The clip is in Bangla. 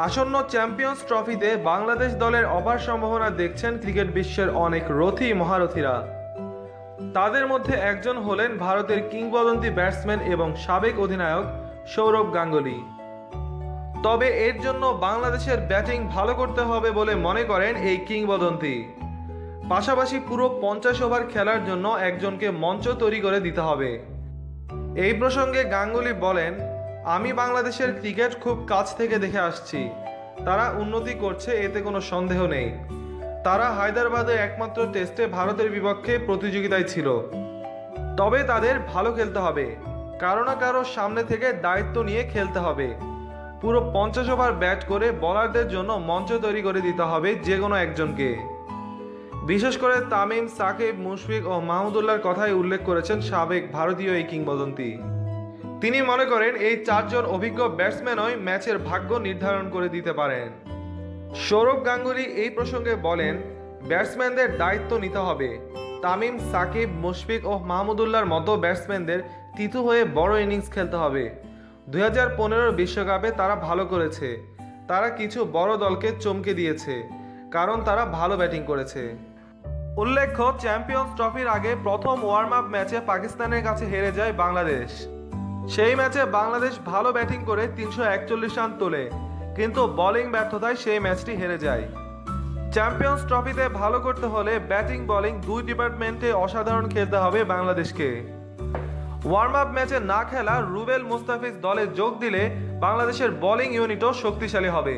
আসন্ন চ্যাম্পিয়ন্স ট্রফিতে বাংলাদেশ দলের অপার সম্ভাবনা দেখছেন ক্রিকেট বিশ্বের অনেক রথী মহারথীরা। তাদের মধ্যে একজন হলেন ভারতের কিংবদন্তি ব্যাটসম্যান এবং সাবেক অধিনায়ক সৌরভ গাঙ্গুলী। তবে এর জন্য বাংলাদেশের ব্যাটিং ভালো করতে হবে বলে মনে করেন এই কিংবদন্তি। পাশাপাশি পুরো 50 ওভার খেলার জন্য একজনকে মঞ্চ তৈরি করে দিতে হবে। এই প্রসঙ্গে গাঙ্গুলী বলেন, আমি বাংলাদেশের ক্রিকেট খুব কাছ থেকে দেখে আসছি। তারা উন্নতি করছে, এতে কোনো সন্দেহ নেই। তারা হায়দ্রাবাদের একমাত্র টেস্টে ভারতের বিপক্ষে প্রতিযোগিতায় ছিল। তবে তাদের ভালো খেলতে হবে, কারো না কারো সামনে থেকে দায়িত্ব নিয়ে খেলতে হবে। পুরো 50 ওভার ব্যাট করে বোলারদের জন্য মঞ্চ তৈরি করে দিতে হবে যে কোনো একজনকে। বিশেষ করে তামিম, সাকিব, মুশফিক ও মাহমুদুল্লাহর কথাই উল্লেখ করেছেন সাবেক ভারতীয় এই কিংবদন্তি। তিনি মনে করেন এই 4 জন অভিজ্ঞ ব্যাটসম্যানই ম্যাচের ভাগ্য নির্ধারণ করে দিতে পারেন। সৌরভ গাঙ্গুলী এই প্রসঙ্গে বলেন, ব্যাটসম্যানদের দায়িত্ব নিতে হবে। তামিম, সাকিব, মুশফিক ও মাহমুদুল্লাহর মতো ব্যাটসম্যানদের তিতু হয়ে বড় ইনিংস খেলতে হবে। 2015 বিশ্বকাপে তারা ভালো করেছে। তারা কিছু বড় দলকে চমকে দিয়েছে, কারণ তারা ভালো ব্যাটিং করেছে। উল্লেখ্য, চ্যাম্পিয়ন্স ট্রফির আগে প্রথম ওয়ার্ম আপ ম্যাচে পাকিস্তানের কাছে হেরে যায় বাংলাদেশ। সেই ম্যাচে বাংলাদেশ ভালো ব্যাটিং করে 341 রান তোলে, কিন্তু বোলিং ব্যর্থতায় সেই ম্যাচটি হেরে যায়। চ্যাম্পিয়ন্স ট্রফিতে ভালো করতে হলে ব্যাটিং বোলিং দুই ডিপার্টমেন্টে অসাধারণ খেলতে হবে বাংলাদেশকে। ওয়ার্ম আপ ম্যাচে না খেলা রুবেল মুস্তাফিজ দলে যোগ দিলে বাংলাদেশের বোলিং ইউনিটও শক্তিশালী হবে।